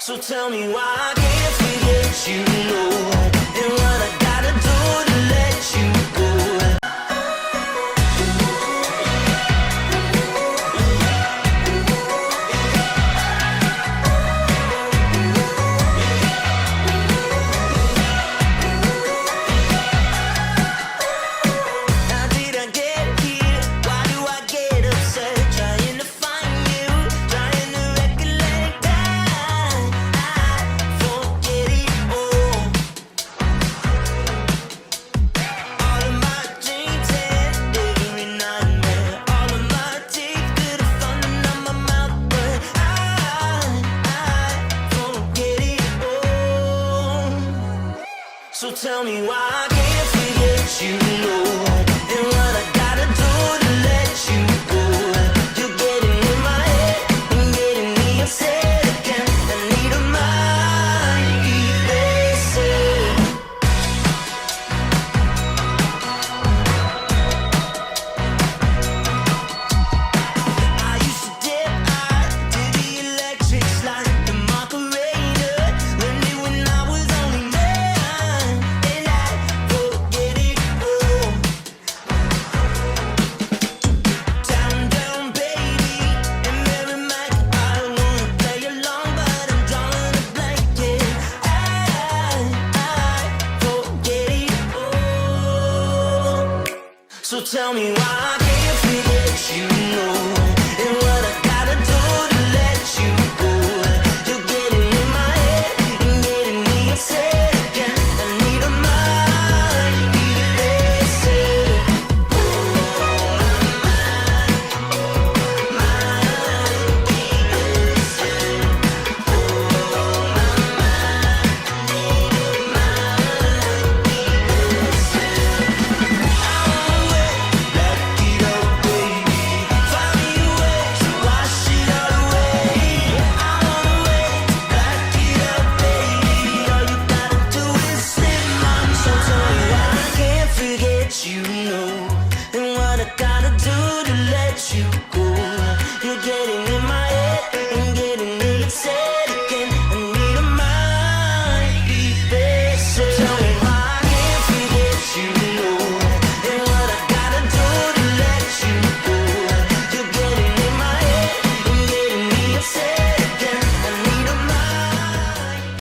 So tell me why I can't forget you, no, and what I gotta do to let you go. How did I get here? Why do I get upset? Trying to find you, trying to recollect that I forget it all. All of my dreams and every nightmare, all of my teeth could have fallen out my mouth, but I forget it all. So tell me why I can't forget you, no, and what I gotta do to let you go. You're getting in my head and getting me upset again. I need a mind eraser. I used to dip out to the electric slide, the Macarena, learned it when I was only 9, and I forget it all. Down, down, baby, and Mary Mac, I wanna play along, but I'm drawing a blanket. I forget it all. So tell me why I can't forget you, no, and why